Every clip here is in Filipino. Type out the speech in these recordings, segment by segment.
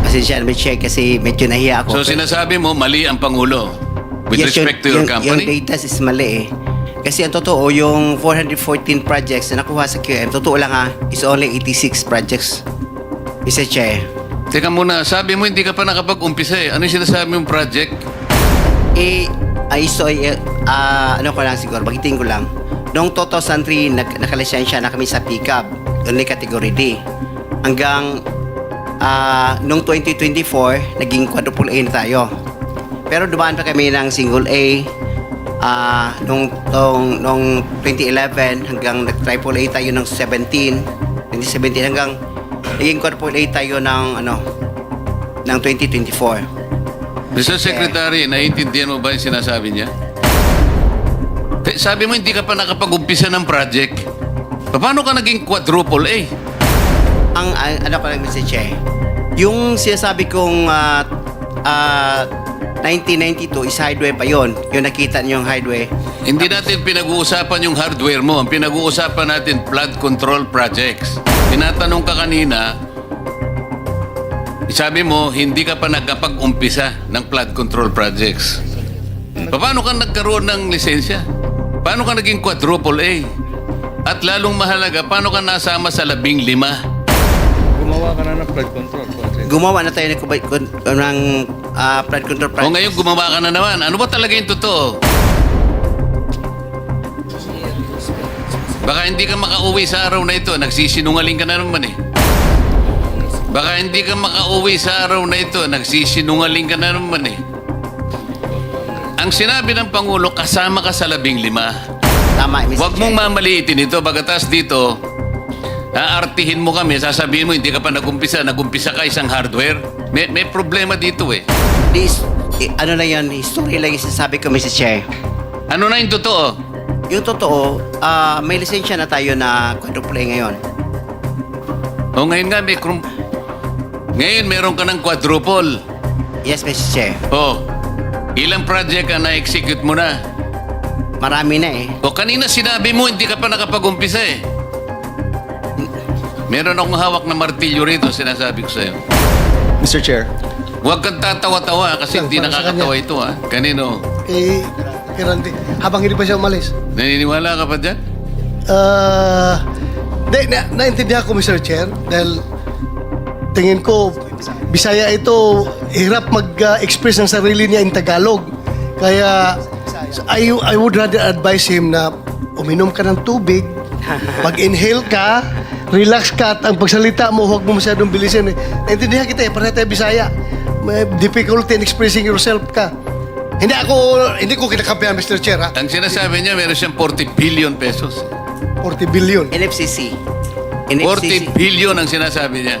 Pasensya na, Chair, kasi medyo nahiya ako. So sinasabi mo, mali ang Pangulo with Yes, respect to your Yung company? data is mali eh. Kasi ang totoo, yung 414 projects na nakuha sa QM, totoo lang is only 86 projects. Mr. Chair. Teka muna, sabi mo hindi ka pa nakapag-umpisa eh. Ano yung sinasabi mong project? Ano ko lang siguro, bagitin ko lang. Noong 2003, nakalisensya na kami sa pickup, only category D. Hanggang noong 2024, naging quadruple A na tayo. Pero dumaan pa kami ng single A noong 2011 hanggang nag-triple A tayo ng 2017 hanggang naging quadruple A tayo ng 2024. Mr. Secretary, naiintindihan mo ba yung sinasabi niya? Sabi mo hindi ka pa nakapag-umpisa ng project. Paano ka naging quadruple A? Ang ano ko lang, Mr. Che, yung sinasabi kong 1992 is highway pa yon. Yung nakita niyo yung highway. Hindi natin pinag-uusapan yung hardware mo. Ang pinag-uusapan natin, flood control projects. Tinatanong ka kanina, sabi mo, hindi ka pa nagkapag-umpisa ng flood control projects. Paano ka nagkaroon ng lisensya? Paano ka naging quadruple A? At lalong mahalaga, paano ka nasama sa 15? Gumawa ka na ng flood control project. Gumawa na tayo ng flood control O project. ngayon gumawa ka na naman. Ano ba talaga yung totoo? Baka hindi ka makauwi sa araw na ito. Nagsisinungaling ka na naman eh. Baka hindi ka makauwi sa araw na ito. Nagsisinungaling ka na naman eh. Ang sinabi ng Pangulo, kasama ka sa 15. Tama, Mr. Huwag Che. mong mamaliitin ito. Bagatas dito, aartihin mo kami. Sasabihin mo, hindi ka pa nagumpisa. Nagumpisa ka isang hardware. May problema dito eh. Ano lang yan, history lang yung sinasabi ko, Mr. Che. Ano na yung totoo? Yung totoo, may lisensya na tayo na quadruple A ngayon. O ngayon nga, ngayon meron ka ng quadruple. Yes, Mr. Che. O, ilang project ang na-execute mo na? Marami na eh. O kanina sinabi mo, hindi ka pa nakapag-umpisa eh. Meron akong hawak na martilyo rito, sinasabi ko sa'yo. Mr. Chair, Huwag kang tatawa-tawa kasi hindi Para sa nakakatawa ito ha. Kanino? Kay Randy, habang hindi pa siya umalis. Naniniwala ka pa dyan? Naintindihan ko, Mr. Chair, dahil tingin ko, Bisaya ito, hirap mag-express ng sarili niya in Tagalog. Kaya, I would rather advise him na uminom ka ng tubig, mag-inhale ka, relax ka, at ang pagsalita mo, huwag mo masyadong bilisin. Naintindihan kita eh, pareha tayo Bisaya. May difficulty in expressing yourself ka. Hindi ko kinakampihan, Mr. Chair, ha? Ang sinasabi niya, meron siyang 40 billion pesos. 40 billion. NFCC. 40 billion ang sinasabi niya.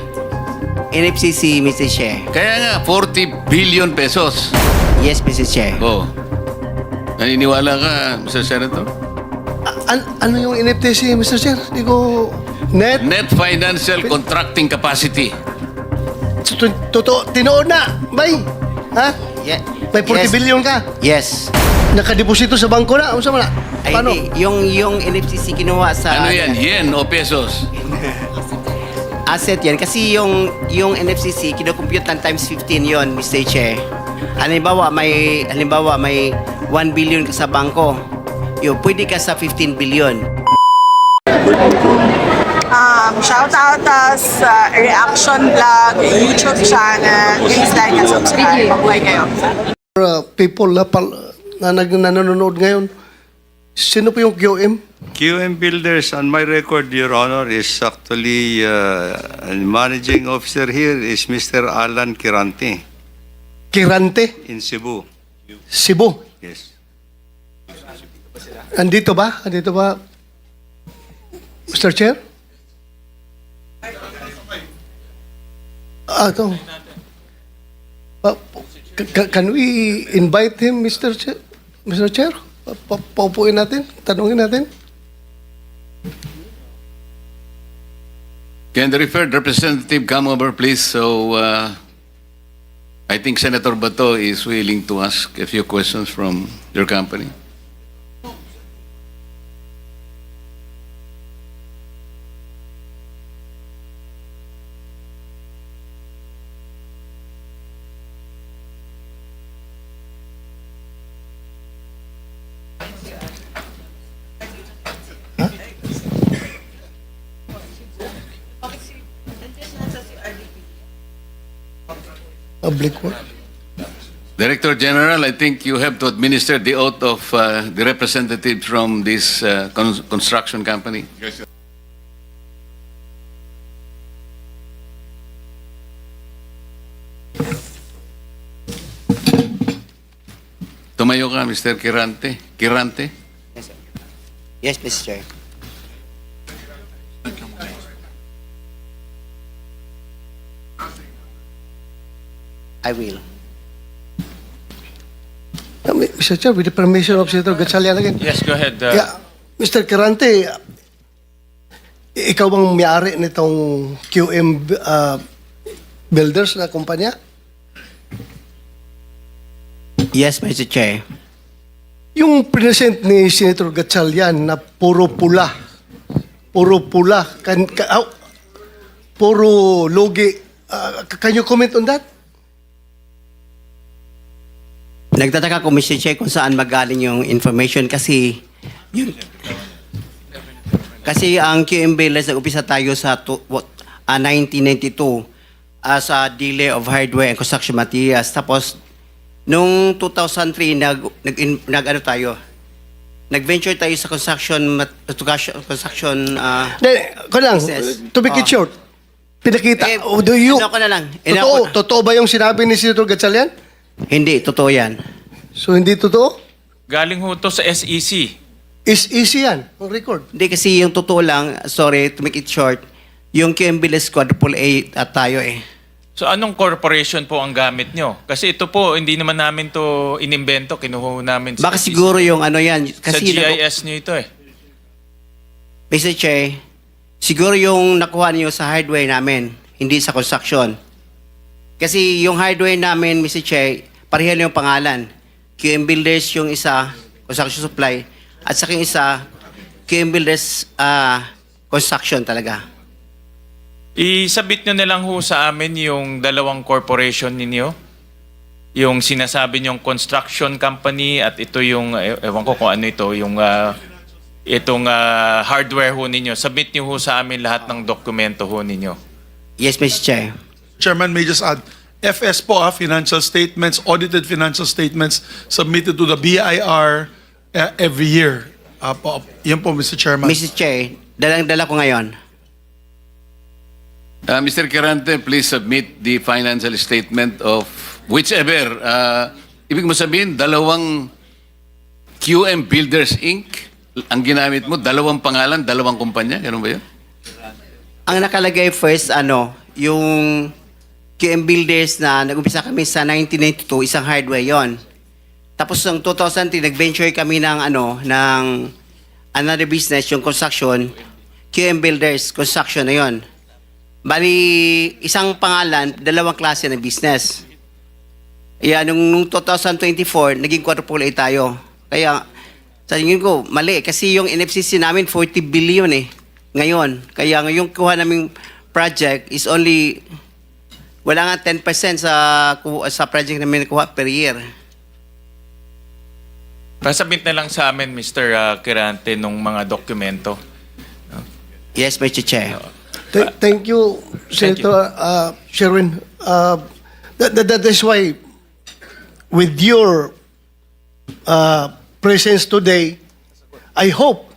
NFCC, Mr. Che. Kaya nga, 40 billion pesos. Yes, Mr. Che. Oh. Naniniwala ka, Mr. Senator? Ano yung NFTC, Mr. Chair? Hindi ko... Net? Net Financial Contracting Capacity. Totoo, tinoon na. Bay. Ha? Yeah. May 40 billion ka. Yes. Nakadeposito sa bangko na. Ano sa mana? Ay, Paano? hindi. Yung NFCC kinuha sa... Ano yan? Yen o pesos? Asset yan. Kasi yung NFCC, kinocompute ng times 15 yon, Mr. Che. Halimbawa, may 1 billion ka sa bangko. Pwede ka sa 15 billion. Shout out sa Reaction Vlog, YouTube channel. Please like and subscribe. Mabuhay kayo. People na nanonood ngayon, sino po yung QM? QM Builders, on my record, Your Honor, is actually managing officer here is Mr. Alan Kirante Kirante, in Cebu. Cebu. Yes. Andito ba? Mr. Chair? Ito. Can we invite him, Mr. Chair? Mr. Chair? Paupuin natin? Tanungin natin? Can the referred representative come over, please? So, I think Senator Bato is willing to ask a few questions from your company. Public Works. Director General, I think you have to administer the oath of the representative from this construction company. Tumayo ka, Mr. Kirante. Kirante? Yes, sir. Yes, Mr. Chair. I will. Mr. Chair, with the permission of Senator Gatchalian again. Yes, go ahead. Yeah, Mr. Kirante, ikaw bang may-ari nitong QM Builders na kumpanya? Yes, Mr. Chair. Yung present ni Senator Gatchalian na puro pula, puro logi, can you comment on that? Nagtataka ko, Mr. Chair, kung saan magaling yung information kasi ang QM Builders, nag-upisa tayo sa 1992 as a dealer of hardware and construction materials. Tapos, nung 2003, nag-venture tayo sa construction business. To make it short, pinakita, ano ko na lang. totoo ba yung sinabi ni Senator Gatchalian? Hindi, totoo yan. So, hindi totoo? Galing ho to sa SEC. Is easy yan, ang record. Hindi kasi yung totoo lang, sorry, to make it short, yung QM Builders quadruple A tayo eh. So anong corporation po ang gamit nyo? Kasi ito po, hindi naman namin to inimbento, kinuha namin Baka SEC. siguro yung ano yan. Sa Kasi GIS nyo ito eh. Mr. Chair, siguro yung nakuha niyo sa hardware namin, hindi sa construction. Kasi yung hardware namin, Mr. Chair, pareho yung pangalan. QM Builders yung isa, construction supply, at sa yung isa, QM Builders construction talaga. Isabit nyo na lang ho sa amin yung dalawang corporation ninyo. Yung sinasabi nyong construction company at ito yung, ewan ko kung ano ito, yung itong hardware ho ninyo. Submit nyo ho sa amin lahat ng dokumento ho ninyo. Yes, Mr. Chair. Chairman, may just add, FS po, financial statements, audited financial statements submitted to the BIR every year. Yan po, Mr. Chairman. Mr. Chair, dalang-dala ko ngayon. Mr. Kirante, please submit the financial statement of whichever. Ibig mo sabihin, dalawang QM Builders Inc. ang ginamit mo, dalawang pangalan, dalawang kumpanya, ganun ba yun? Ang nakalagay first, yung QM Builders na nag-umpisa kami sa 1992, isang hardware yon. Tapos ng 2003, nag-venture kami ng another business, yung construction, QM Builders, construction na yon. Bali, isang pangalan, dalawang klase ng business. Kaya nung 2024, naging quadruple A tayo. Kaya, sa tingin ko, mali. Kasi yung NFCC namin, 40 billion eh. Ngayon. Kaya ngayong kuha naming project is only, wala nga 10% sa project namin nakuha per year. Pasabit na lang sa amin, Mr. Kirante, nung mga dokumento. Yes, Mr. Chair. Thank you, Thank you. Senator Sherwin. That is why, with your presence today, I hope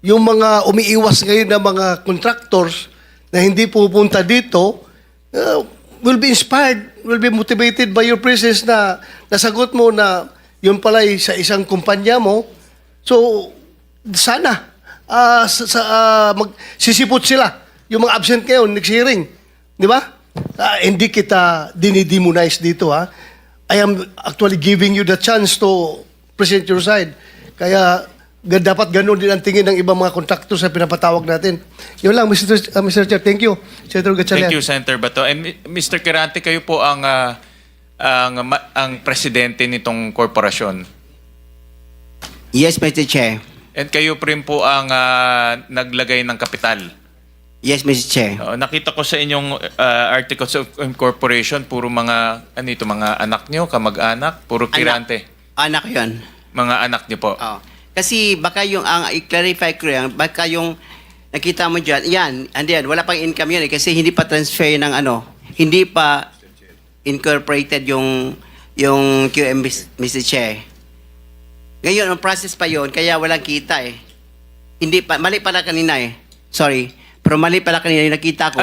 yung mga umiiwas ngayon na mga contractors na hindi pupunta dito will be inspired, will be motivated by your presence na nasagot mo na yun pala sa isang kumpanya mo. So, sana magsisipot sila. Yung mga absent ngayon, next hearing. Di ba? Hindi kita dinidemonize dito, ha? I am actually giving you the chance to present your side. Kaya dapat ganun din ang tingin ng ibang mga contractors na pinapatawag natin. Yun lang, Mr. Chair. Thank you, Senator Gatchalian. Thank you, Senator Bato. And Mr. Kirante, kayo po ang presidente nitong korporasyon. Yes, Mr. Chair. And kayo rin po ang naglagay ng kapital. Yes, Mr. Chair. Nakita ko sa inyong articles of incorporation, puro mga, mga anak nyo, kamag-anak, puro Kirante. Anak yun. Mga anak nyo po. Oh. Kasi baka yung, i-clarify ko yan, baka yung nakita mo dyan, yan, and then, wala pang income yun eh, kasi hindi pa transfer ng hindi pa incorporated yung QM, Mr. Chair. Ngayon, ang process pa yon, kaya walang kita eh. Hindi pa, mali pala kanina eh. Sorry. Pero mali pala kanina yung nakita ko.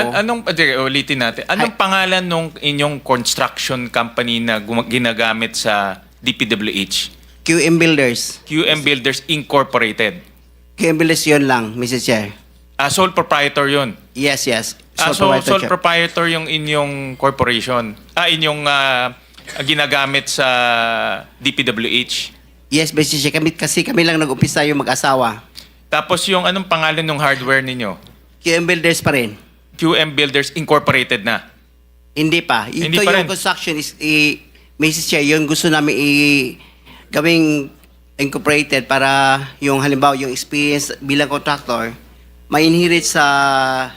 Ulitin natin. Anong pangalan nung inyong construction company na ginagamit sa DPWH? QM Builders. QM Builders Incorporated. QM Builders yun lang, Mr. Chair. Sole proprietor yun. Yes. Sole proprietor yung inyong corporation. Inyong ginagamit sa DPWH. Yes, Mr. Chair. Kami lang nag-umpisa yung mag-asawa. Tapos yung anong pangalan ng hardware ninyo? QM Builders pa rin. QM Builders Incorporated na. Hindi pa. Hindi Ito pa yung rin. construction is, Mrs. Chair, yung gusto namin gawing incorporated para yung halimbawa yung experience bilang contractor ma-inherit sa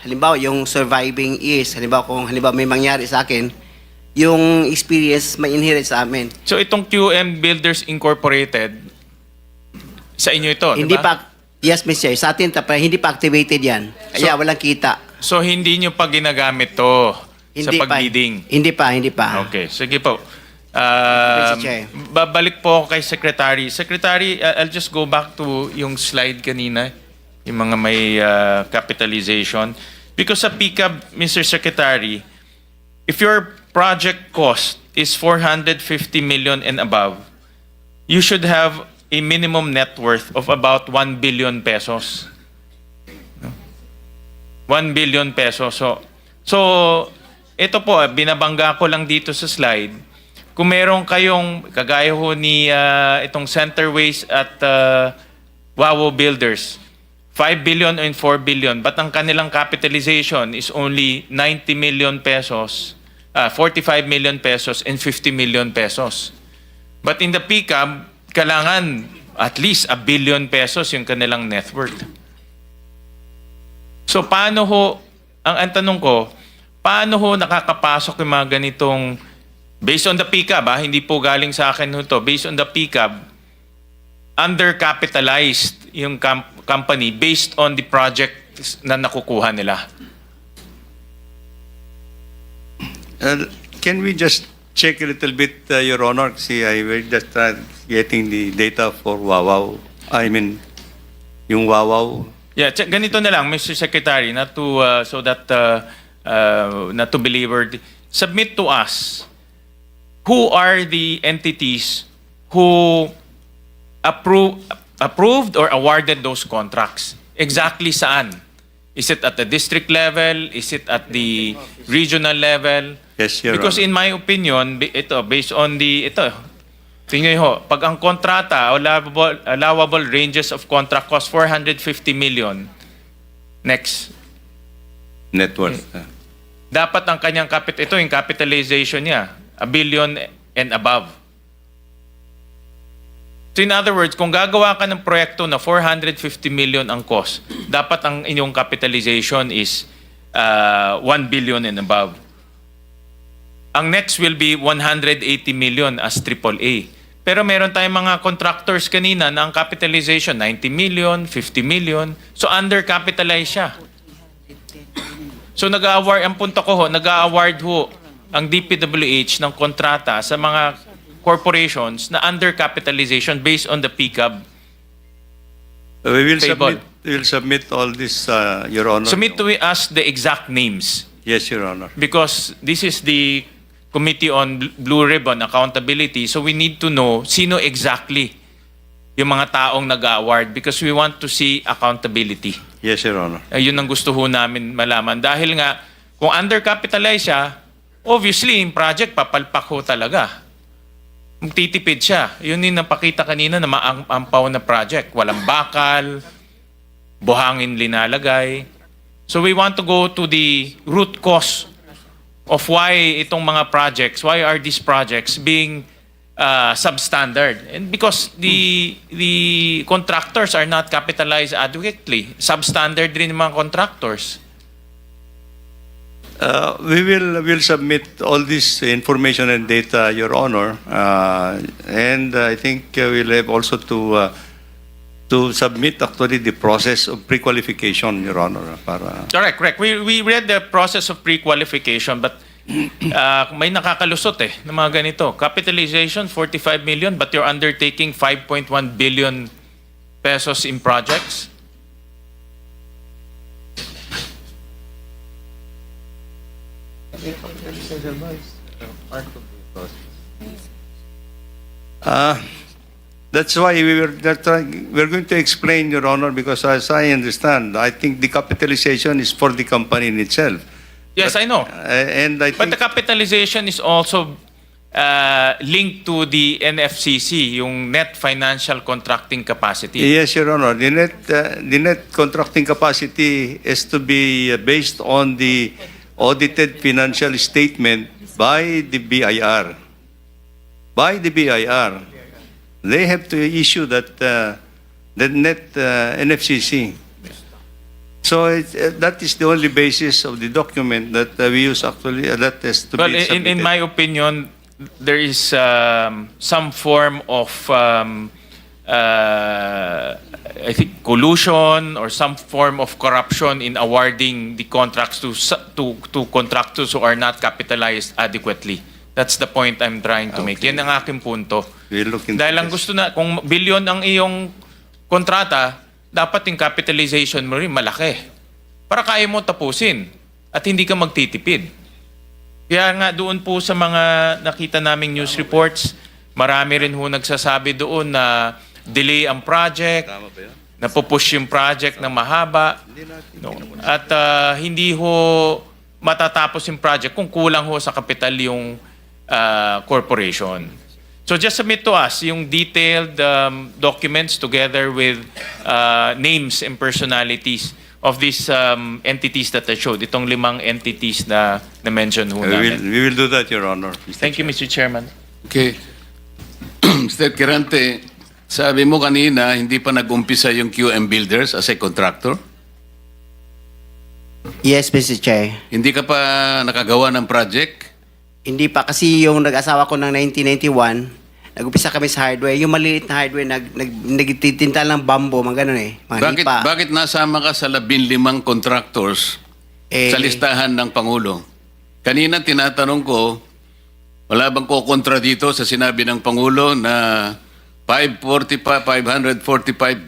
halimbawa yung surviving years. Halimbawa kung halimbawa may mangyari sa akin, yung experience ma-inherit sa amin. So itong QM Builders Incorporated, sa inyo ito, Hindi di ba? pa, yes, Mr. Chair, sa atin, hindi pa activated yan. Kaya So- walang kita. So hindi nyo pa ginagamit to sa Hindi pa. pag-bidding? Hindi pa. Okay, sige po. Mr. Chair. Babalik po ako kay Secretary. Secretary, I'll just go back to yung slide kanina, yung mga may capitalization. Because sa PCAB, Mr. Secretary, if your project cost is 450 million and above, you should have a minimum net worth of about 1 billion pesos. 1 billion pesos. So ito po, binabangga ko lang dito sa slide. Kung meron kayong, kagaya ho ni itong Centerways at Wawo Builders, 5 billion and 4 billion, but ang kanilang capitalization is only 90 million pesos, 45 million pesos and 50 million pesos. But in the PCAB, kailangan at least 1 billion pesos yung kanilang net worth. So paano ho, ang tanong ko, paano ho nakakapasok yung mga ganitong, based on the PCAB, hindi po galing sa akin ho to, based on the PCAB, undercapitalized yung company based on the project na nakukuha nila? Can we just check a little bit, Your Honor? See, I will just try getting the data for Wawaw. I mean, yung Wawaw. Yeah, ganito na lang, Mr. Secretary, not to, so that, not to belabor, submit to us who are the entities who approved or awarded those contracts. Exactly saan? Is it at the district level? Is it at the regional level? Yes, Your Because Honor. in my opinion, ito, based on the, tingnan ho, pag ang kontrata, allowable ranges of contract cost 450 million, next, Net worth. dapat ang kanyang ito yung capitalization niya, 1 billion and above. So in other words, kung gagawa ka ng proyekto na 450 million ang cost, dapat ang inyong capitalization is 1 billion and above. Ang next will be 180 million as AAA. Pero meron tayong mga contractors kanina na ang capitalization 90 million, 50 million. So undercapitalized siya. So nag-award, ang punto ko ho, nag-award ho ang DPWH ng kontrata sa mga corporations na undercapitalization based on the PCAB. We Table. will submit all this, Your Honor. Submit to us the exact names Yes, Your Honor. because this is the Committee on Blue Ribbon Accountability, so we need to know sino exactly yung mga taong nag-award because we want to see accountability. Yes, Your Honor. Yun ang gusto ho namin malaman. Dahil nga, kung undercapitalized siya, obviously, yung project, papalpak ho talaga. Magtitipid siya. Yun yung napakita kanina na maampaw na project. Walang bakal, buhangin linalagay. So we want to go to the root cause of why itong mga projects, why are these projects being substandard? And because the contractors are not capitalized adequately. Substandard rin yung mga contractors. We'll submit all this information and data, Your Honor, and I think we'll have also to submit actually the process of pre-qualification, Your Honor, para. Correct. We read the process of pre-qualification, but may nakakalusot ng mga ganito. Capitalization, 45 million, but you're undertaking 5.1 billion pesos in projects. That's why we're going to explain, Your Honor, because as I understand, I think the capitalization is for the company in itself. Yes, I know. And I But the think capitalization is also linked to the NFCC, yung net financial contracting capacity. yes, Your Honor, the net contracting capacity is to be based on the audited financial statement by the BIR. By the BIR, they have to issue that net NFCC. So that is the only basis of the document that we use actually. That is to Well, be submitted. in my opinion, there is some form of, I think, collusion or some form of corruption in awarding the contracts to contractors who are not capitalized adequately. That's the point I'm trying to make. Yan ang aking punto. We'll look into Dahil ang this. gusto na, kung bilyon ang iyong kontrata, dapat yung capitalization mo rin malaki. Para kaya mo tapusin at hindi ka magtitipid. Kaya nga doon po sa mga nakita naming news reports, marami rin ho nagsasabi doon na delay ang project, napupush yung project na mahaba, no? At hindi ho matatapos yung project kung kulang ho sa kapital yung corporation. So just submit to us yung detailed documents together with names and personalities of these entities that I showed. Itong 5 entities na na-mention ho namin. We will do that, Your Honor. Thank you, Mr. Chairman. Okay. Mr. Kirante, sabi mo kanina, hindi pa nag-umpisa yung QM Builders as a contractor? Yes, Mr. Chair. Hindi ka pa nakagawa ng project? Hindi pa kasi yung nag-asawa ko ng 1991, nag-upisa kami sa hardware. Yung maliit na hardware, nagtitinta ng bambo, mga ganun mga lipa. Bakit nasama ka sa 15 contractors sa listahan ng Pangulo? Kanina tinatanong ko, wala bang kukontra dito sa sinabi ng Pangulo na 545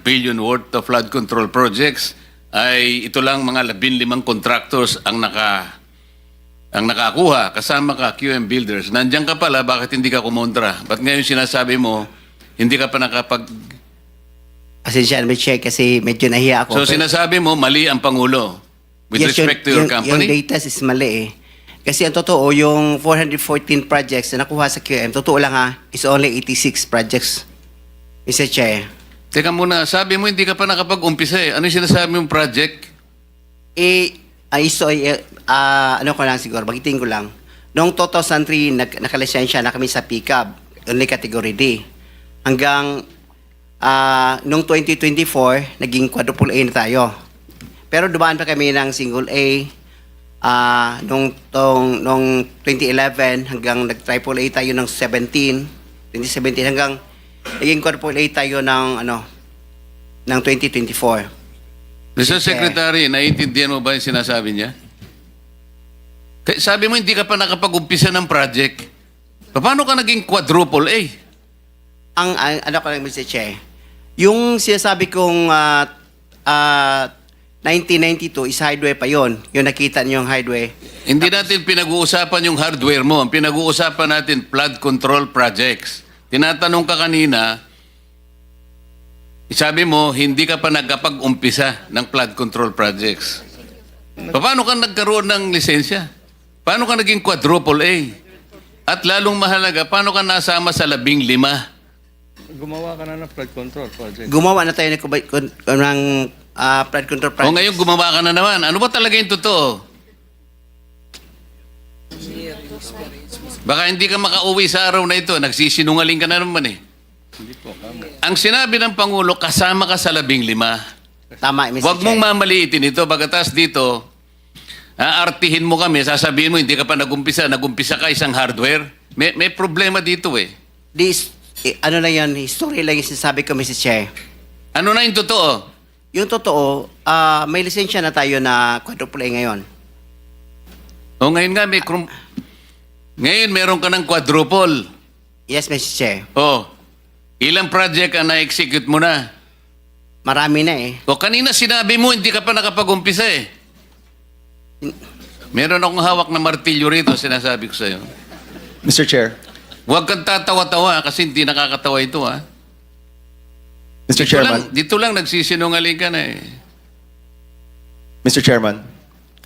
billion worth of flood control projects ay ito lang mga 15 contractors ang nakakuha, kasama ka QM Builders. Nandiyan ka pala, bakit hindi ka kumontra? Ba't ngayon sinasabi mo, hindi ka pa nakapag... Pasensya na, Mr. Chair, kasi medyo nahiya ako. So sinasabi mo, mali ang Pangulo with Yes, respect to your yung company? data is mali Kasi ang totoo, yung 414 projects na nakuha sa QM, totoo lang is only 86 projects, Mr. Chair. Teka muna, sabi mo hindi ka pa nakapag-umpisa Ano yung sinasabi mong project? Ano ko lang siguro, bagitin ko lang. Noong 2003, nakalisensya na kami sa pickup, only category D. Hanggang noong 2024, naging quadruple A na tayo. Pero dumaan pa kami ng single A noong 2011 hanggang nag-triple A tayo ng 2017 hanggang naging quadruple A tayo ng ng 2024. Mr. Secretary, naiintindihan mo ba yung sinasabi niya? Sabi mo hindi ka pa nakapag-umpisa ng project. Paano ka naging quadruple A? Ang ano ko lang, Mr. Che, yung sinasabi kong 1992 is hardware pa yon. Yung nakita niyo yung hardware. Hindi natin pinag-uusapan yung hardware mo. Ang pinag-uusapan natin, flood control projects. Tinatanong ka kanina, sabi mo, hindi ka pa nagkapag-umpisa ng flood control projects. Paano ka nagkaroon ng lisensya? Paano ka naging quadruple A? At lalong mahalaga, paano ka nasama sa 15? Gumawa ka na ng flood control project. Gumawa na tayo ng flood control O project. ngayon gumawa ka na naman. Ano ba talaga yung totoo? Baka hindi ka makauwi sa araw na ito. Nagsisinungaling ka na naman Ang sinabi ng Pangulo, kasama ka sa 15. Tama, Mr. Huwag Che. mong mamaliitin ito. Bagatas dito, aartihin mo kami, sasabihin mo, hindi ka pa nagumpisa ka isang hardware. May problema dito Ano na yan, history lang yung sinasabi ko, Mr. Che. Ano na yung totoo? Yung totoo, may lisensya na tayo na quadruple A ngayon. O ngayon nga, Ngayon, meron ka ng quadruple. Yes, Mr. Chair. Oh, ilang project ang na-execute mo na? Marami na eh. O kanina sinabi mo, hindi ka pa nakapag-umpisa eh. Meron akong hawak na martilyo rito, sinasabi ko sa'yo. Mr. Chair. Huwag kang tatawa-tawa kasi hindi nakakatawa ito, ha? Mr. Chairman. Dito lang nagsisinungaling ka na eh. Mr. Chairman,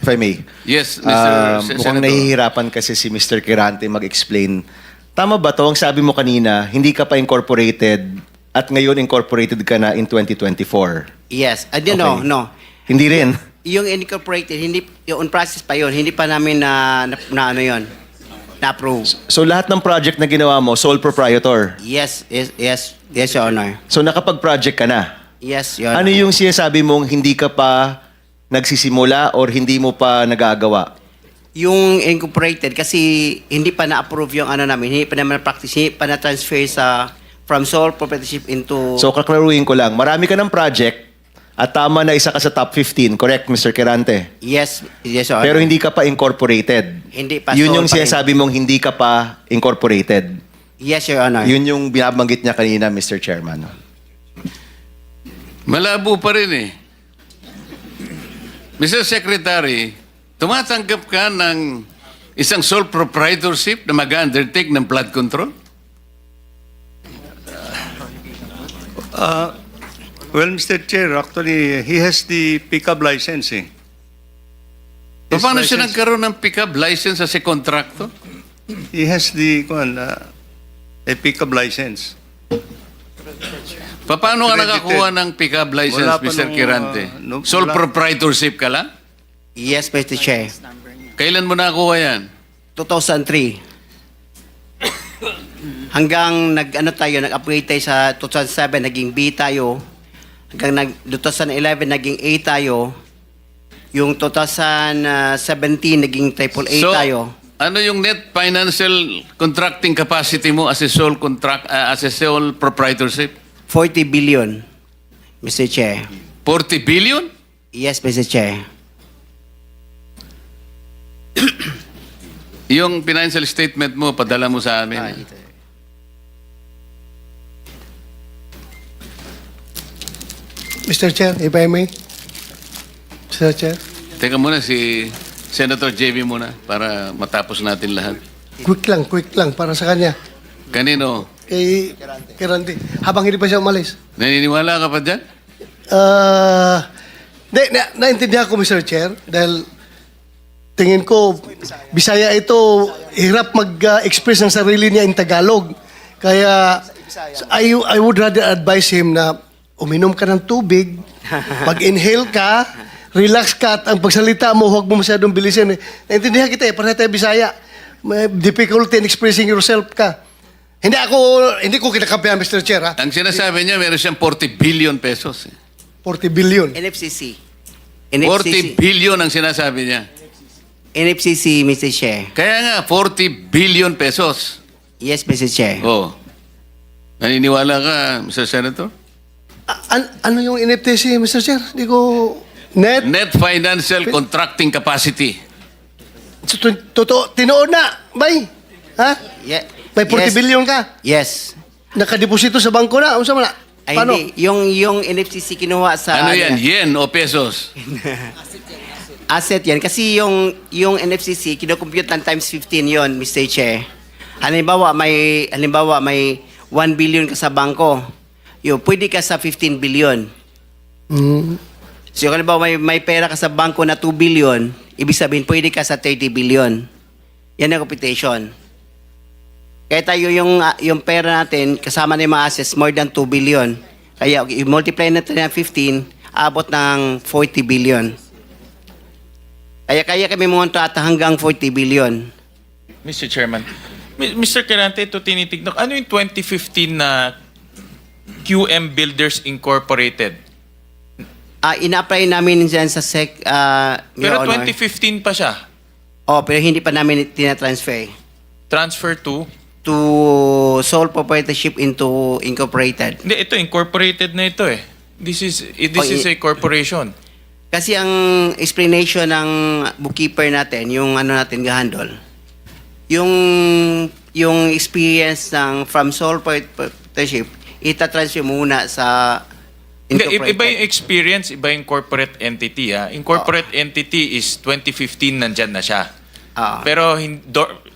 if I may. Yes, Mr. Mukhang Senator. nahihirapan kasi si Mr. Quirante mag-explain. Tama ba to? Ang sabi mo kanina, hindi ka pa incorporated at ngayon incorporated ka na in 2024. Yes. No, Okay. no. Hindi rin. Yung incorporated, hindi, yung on process pa yun, hindi pa namin na ano yun, na-approve. So lahat ng project na ginawa mo, sole proprietor. Yes, Your Honor. So nakapag-project ka na. Yes, Your Honor. Ano yung sinasabi mong hindi ka pa nagsisimula or hindi mo pa nagagawa? Yung incorporated, kasi hindi pa na-approve yung ano namin, hindi pa naman na-practice, hindi pa na-transfer from sole proprietorship into... So kaklaruhin ko lang, marami ka ng project at tama na isa ka sa top 15, correct, Mr. Quirante? Yes, Your Honor. Pero hindi ka pa incorporated. Hindi pa. Yun sole yung pa rin. sinasabi mong hindi ka pa incorporated. Yes, Your Honor. Yun yung binabanggit niya kanina, Mr. Chairman. Malabo pa rin eh. Mr. Secretary, tumatanggap ka ng isang sole proprietorship na mag-undertake ng flood control? Well, Mr. Chair, actually, he has the pickup license. Eh. His Paano siya license- nagkaroon ng pick-up license as a contractor? He has the a pickup license. Paano ka Credited. nakakuha ng pick-up license, Wala pa Mr. nung, Quirante? Sole wala. proprietorship ka lang? Yes, Mr. Chair. Kailan mo nakakuha yan? 2003. Hanggang nag-upgrade tayo sa 2007, naging B tayo. Hanggang 2011, naging A tayo. Yung 2017, naging triple A tayo. ano yung net financial contracting capacity mo as a sole proprietorship? 40 billion, Mr. Chair. 40 billion? Yes, Mr. Chair. Yung financial statement mo, padala mo sa amin. Mr. Chair, if I may. Mr. Chair, Teka muna, si Senator JB muna para matapos natin lahat. quick lang para sa kanya. Kanino? Kay Randy. Habang hindi pa siya umalis. Naniniwala ka pa dyan? Naintindihan ko, Mr. Chair, dahil tingin ko, Bisaya ito, hirap mag-express ng sarili niya in Tagalog. Kaya, I would rather advise him na uminom ka ng tubig, mag-inhale ka, relax ka, at ang pagsalita mo, huwag mo masyadong bilisin. Naintindihan kita para tayo Bisaya. May difficulty in expressing yourself ka. Hindi ko kinakampihan, Mr. Chair, ha? Ang sinasabi niya, meron siyang 40 billion pesos. 40 billion. NFCC. 40 billion ang sinasabi niya. NFCC, Mr. Chair. Kaya nga, 40 billion pesos. Yes, Mr. Chair. Oh. Naniniwala ka, Mr. Senator? Ano yung NFTC, Mr. Chair? Hindi ko... Net? Net financial contracting capacity. Totoo, tinoon na, bay. Ha? Yeah. May 40 Yes. billion ka. Yes. Nakadeposito sa bangko na. Ano na? Ay, Paano? hindi. Yung NFCC kinuha sa... Ano yan? Yen o pesos? Asset yan. Kasi yung NFCC, kinukompute ng times 15 yon, Mr. Chair. Halimbawa, may 1 billion ka sa bangko. Pwede ka sa 15 billion. So, halimbawa, may pera ka sa bangko na 2 billion, ibig sabihin, pwede ka sa 30 billion. Yan ang computation. Kaya tayo yung pera natin, kasama na yung mga assets, more than 2 billion. Kaya, i-multiply natin ng 15, abot ng 40 billion. Kaya kami munta at hanggang 40 billion. Mr. Chairman. Mr. Quirante, ito tinitignan. Ano yung 2015 na QM Builders Incorporated? Ina-apply namin dyan sa SEC, Your Pero Honor. 2015 pa siya. Pero hindi pa namin tinatransfer Transfer to? to sole proprietorship into incorporated. Hindi, ito incorporated na ito eh. This is a corporation. Kasi ang explanation ng bookkeeper natin, yung ano natin gahandle, yung experience ng from sole proprietorship, itatransfer muna sa Hindi, incorporated. iba yung experience, iba yung corporate entity. Incorporate entity is 2015 nandyan na siya. Pero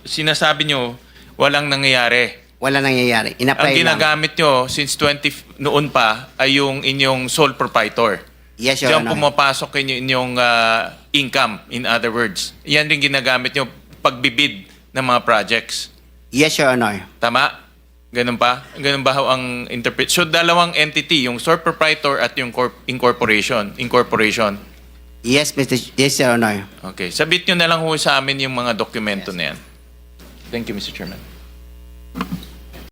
sinasabi nyo, walang nangyayari. Wala nangyayari. Ang Inapply lang. ginagamit nyo since noon pa ay yung inyong sole proprietor. Yes, Your Diyan Honor. pumapasok inyong income, in other words. Yan rin ginagamit nyo pagbibid ng mga projects. Yes, Your Honor. Tama? Ganun pa? Ganun ba ho ang interpret? So, dalawang entity, yung sole proprietor at yung incorporation. Yes, yes, Your Honor. Okay. Sabit nyo na lang ho sa amin yung mga dokumento na yan. Thank you, Mr. Chairman.